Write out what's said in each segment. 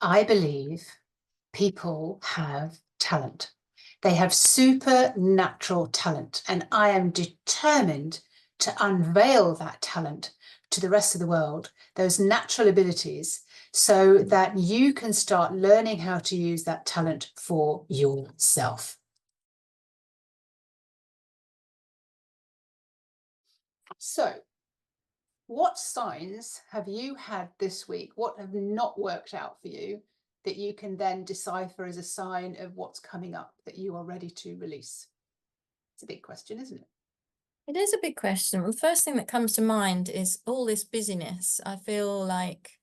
I believe people have talent. They have supernatural talent, and I am determined to unveil that talent to the rest of the world, those natural abilities, so that you can start learning how to use that talent for yourself. So, what signs have you had this week? What have not worked out for you that you can then decipher as a sign of what's coming up that you are ready to release? It's a big question, isn't it? It is a big question. The first thing that comes to mind is all this busyness. I feel like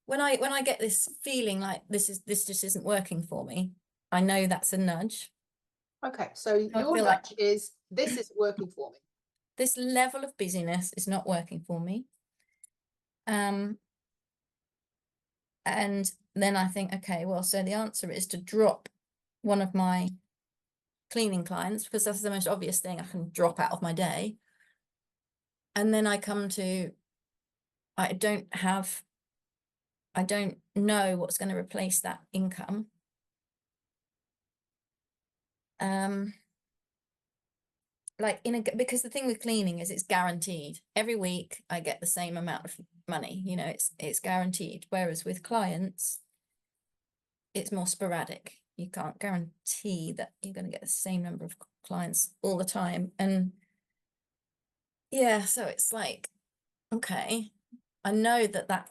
when I get this feeling like this just isn't working for me, I know that's a nudge. Okay, so your nudge is, this is working for me. This level of busyness is not working for me. And then I think, okay, well, so the answer is to drop one of my cleaning clients, because that's the most obvious thing I can drop out of my day. And then I come to, I don't know what's going to replace that income. Because the thing with cleaning is it's guaranteed. Every week I get the same amount of money, you know, it's guaranteed. Whereas with clients, it's more sporadic. You can't guarantee that you're going to get the same number of clients all the time. And yeah, so it's like, okay, I know that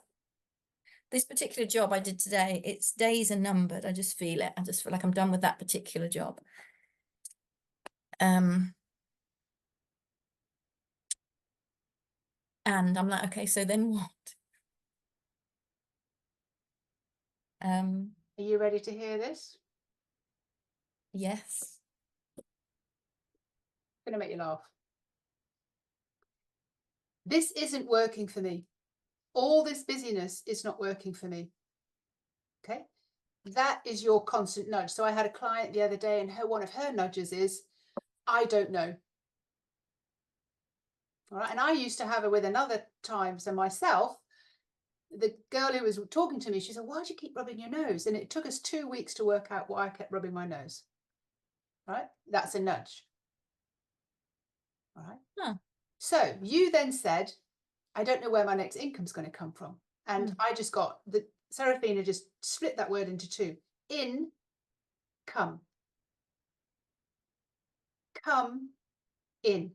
this particular job I did today, its days are numbered. I just feel it. I just feel like I'm done with that particular job. And I'm like, okay, so then what? Are you ready to hear this? Yes. I'm going to make you laugh. This isn't working for me. All this busyness is not working for me. Okay, that is your constant nudge. So I had a client the other day, and one of her nudges is, I don't know. All right, and I used to have her with another time. So myself, the girl who was talking to me, she said, why do you keep rubbing your nose? And it took us 2 weeks to work out why I kept rubbing my nose. Right, that's a nudge. All right. Huh. So you then said, I don't know where my next income's going to come from. And I just got the Serafina just split that word into two. In, come. Come in.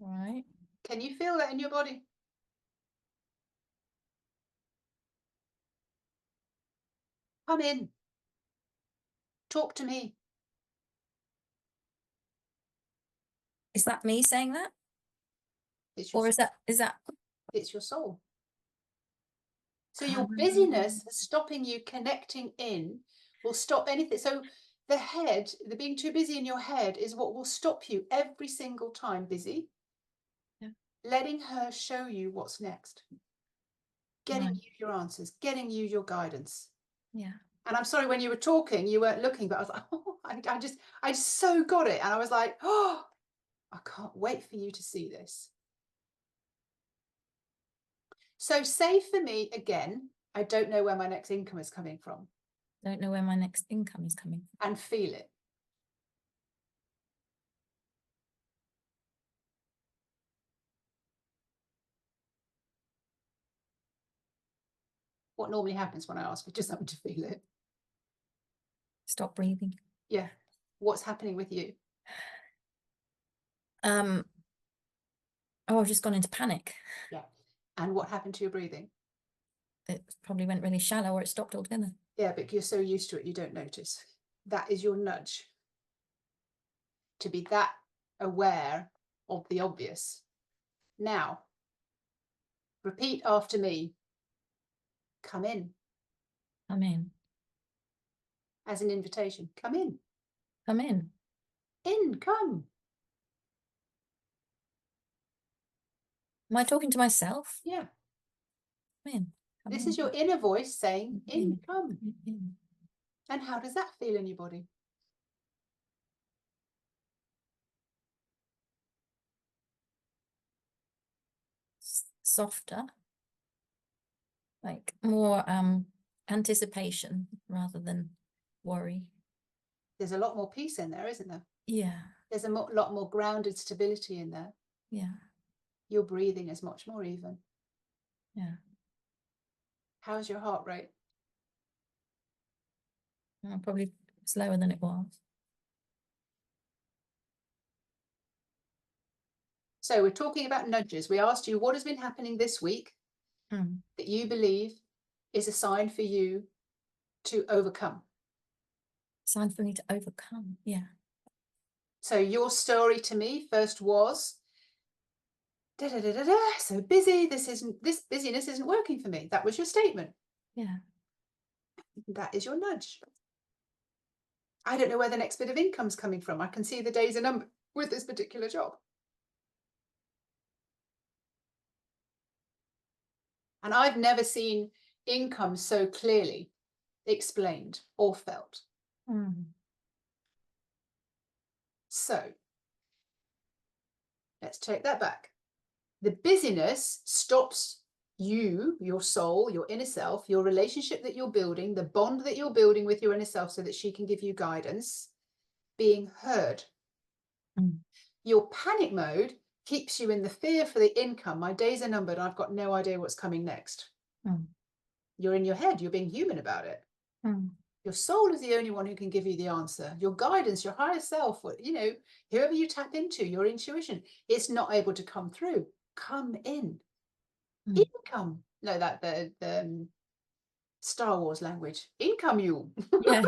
Right. Can you feel that in your body? Come in. Talk to me. Is that me saying that? It's your Or is that it's your soul. So your busyness stopping you connecting in will stop anything. So the head, the being too busy in your head is what will stop you every single time busy. Yeah. Letting her show you what's next. Getting you your answers, getting you your guidance. Yeah. And I'm sorry, when you were talking, you weren't looking, but I was like, oh, I so got it. And I was like, oh, I can't wait for you to see this. So say for me again, I don't know where my next income is coming from. Don't know where my next income is coming from. And feel it. What normally happens when I ask for just something to feel it? Stop breathing. Yeah. What's happening with you? Oh, I've just gone into panic. Yeah. And what happened to your breathing? It probably went really shallow, or it stopped altogether. Yeah, but you're so used to it, you don't notice. That is your nudge. To be that aware of the obvious. Now, repeat after me. Come in. Come in. As an invitation. Come in. Come in. In, come. Am I talking to myself? Yeah. Come in. Come This in. is your inner voice saying, in, come. In. And how does that feel in your body? softer, like more anticipation rather than worry. There's a lot more peace in there, isn't there? Yeah. There's a lot more grounded stability in there. Yeah. Your breathing is much more even. Yeah. How's your heart rate? Probably slower than it was. So we're talking about nudges. We asked you what has been happening this week that you believe is a sign for you to overcome. Sign for me to overcome. Yeah. So your story to me first was so busy. This busyness isn't working for me. That was your statement. Yeah. That is your nudge. I don't know where the next bit of income's coming from. I can see the days are numbered with this particular job. And I've never seen income so clearly explained or felt. So let's take that back. The busyness stops you, your soul, your inner self, your relationship that you're building, the bond that you're building with your inner self so that she can give you guidance, being heard. Your panic mode keeps you in the fear for the income. My days are numbered. I've got no idea what's coming next. You're in your head. You're being human about it. Your soul is the only one who can give you the answer. Your guidance, your higher self, you know, whoever you tap into, your intuition, it's not able to come through. Come in. Income. No, that the Star Wars language. Income you. Yeah.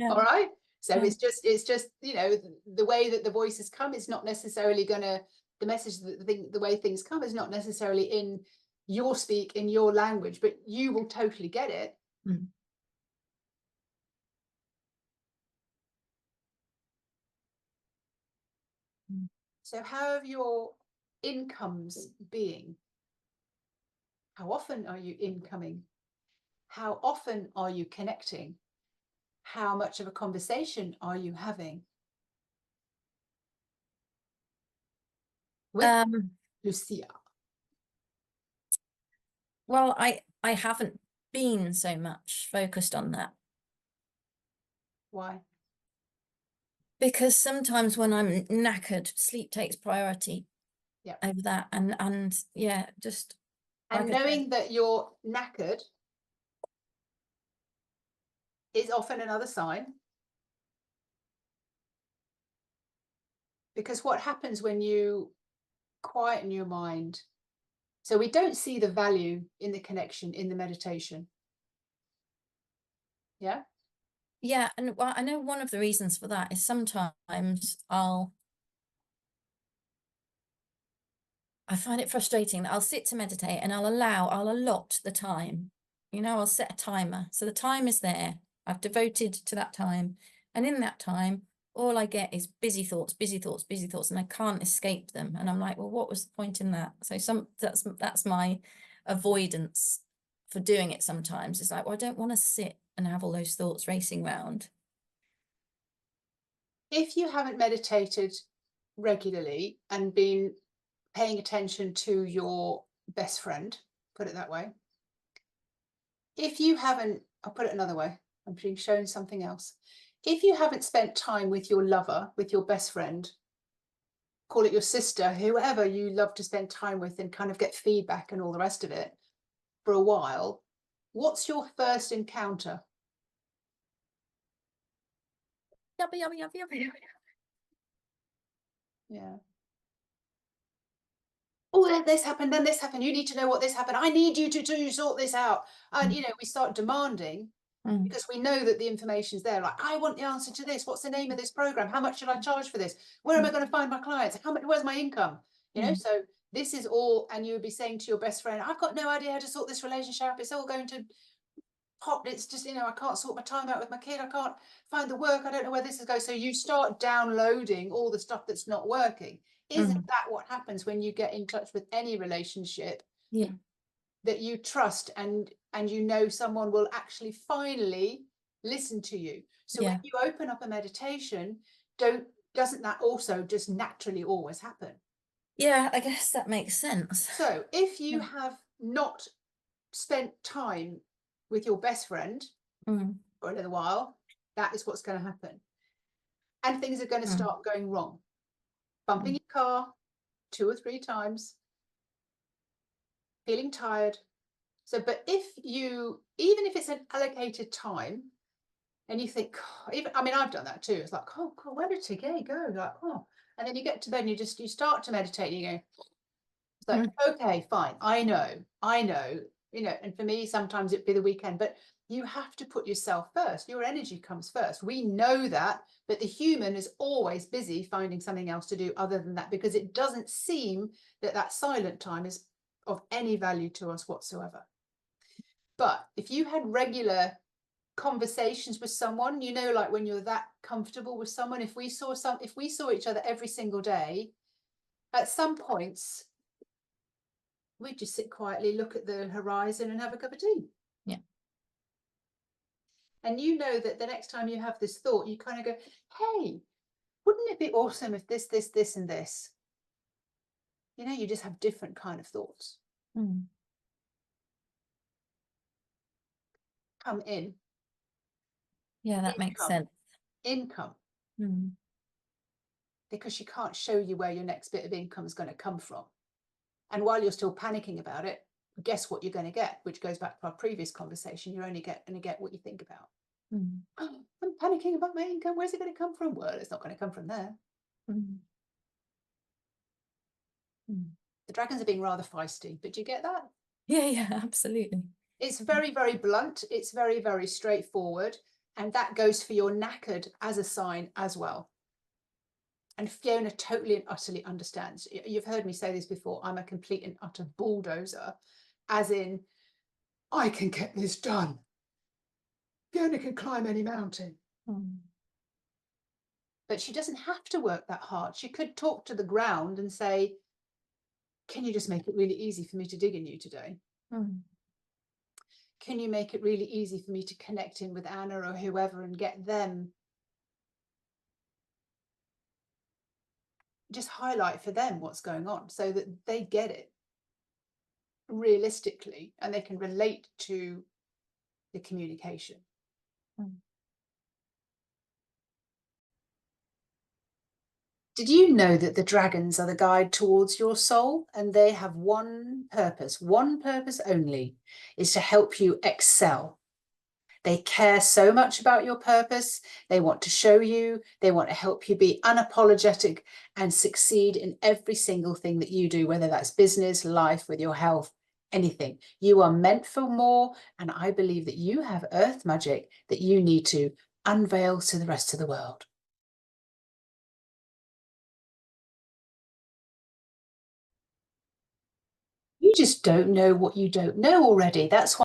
All right. So it's just, you know, the way that the voices come is not necessarily gonna, the message, the way things come is not necessarily in your speak, in your language, but you will totally get it. So how have your incomes being? How often are you incoming? How often are you connecting? How much of a conversation are you having with Lucia? Well, I haven't been so much focused on that. Why? Because sometimes when I'm knackered, sleep takes priority Yeah. over that. And yeah, just. And like knowing that you're knackered is often another sign. Because what happens when you quieten your mind? So we don't see the value in the connection, in the meditation. Yeah. Yeah. And well, I know one of the reasons for that is sometimes I find it frustrating that I'll sit to meditate and I'll allot the time. You know, I'll set a timer. So the time is there. I've devoted to that time. And in that time, all I get is busy thoughts, and I can't escape them. And I'm like, well, what was the point in that? So that's my avoidance for doing it sometimes. It's like, well, I don't want to sit and have all those thoughts racing round. If you haven't meditated regularly and been paying attention to your best friend, put it that way. If you haven't, I'll put it another way, I'm being shown something else. If you haven't spent time with your lover, with your best friend, call it your sister, whoever you love to spend time with and kind of get feedback and all the rest of it for a while, what's your first encounter? Yeah. Oh, this happened, then this happened. You need to know what this happened. I need you to sort this out. And, you know, we start demanding because we know that the information's there. Like, I want the answer to this. What's the name of this program? How much should I charge for this? Where am I going to find my clients? Where's my income? You know, so this is all, and you would be saying to your best friend, I've got no idea how to sort this relationship. It's all going to pop. It's just, you know, I can't sort my time out with my kid. I can't find the work. I don't know where this is going. So you start downloading all the stuff that's not working. Isn't that what happens when you get in touch with any relationship? Yeah. That you trust and you know someone will actually finally listen to you. So when you open up a meditation, doesn't that also just naturally always happen? Yeah, I guess that makes sense. So if you Yeah. have not spent time with your best friend for a little while, that is what's going to happen. And things are going to start going wrong. Bumping your car 2 or 3 times, feeling tired. So, but if you, even if it's an allocated time, and you think, oh, even, I mean, I've done that too. It's like, oh, God, where did today go? Like, oh, and then you get to bed and you start to meditate and you go, it's like, okay, fine. I know, you know, and for me, sometimes it'd be the weekend, but you have to put yourself first. Your energy comes first. We know that, but the human is always busy finding something else to do other than that, because it doesn't seem that that silent time is of any value to us whatsoever. But if you had regular conversations with someone, you know, like when you're that comfortable with someone, if we saw each other every single day, at some points we'd just sit quietly, look at the horizon and have a cup of tea. Yeah. And you know that the next time you have this thought, you kind of go, hey, wouldn't it be awesome if this, and this? You know, you just have different kind of thoughts. Come in. Yeah, that makes sense. Income. Because she can't show you where your next bit of income is going to come from. And while you're still panicking about it, guess what you're going to get, which goes back to our previous conversation. You're only going to get what you think about. Oh, I'm panicking about my income. Where's it going to come from? Well, it's not going to come from there. The dragons are being rather feisty, but do you get that? Yeah, absolutely. It's very, very blunt. It's very, very straightforward. And that goes for your knackered as a sign as well. And Fiona totally and utterly understands. You've heard me say this before. I'm a complete and utter bulldozer, as in, I can get this done. Fiona can climb any mountain. But she doesn't have to work that hard. She could talk to the ground and say, can you just make it really easy for me to dig in you today? Can you make it really easy for me to connect in with Anna or whoever and get them? Just highlight for them what's going on so that they get it realistically and they can relate to the communication. Did you know that the dragons are the guide towards your soul, and they have one purpose only, is to help you excel? They care so much about your purpose. They want to show you, they want to help you be unapologetic and succeed in every single thing that you do, whether that's business, life, with your health, anything. You are meant for more, and I believe that you have earth magic that you need to unveil to the rest of the world. You just don't know what you don't know already. That's why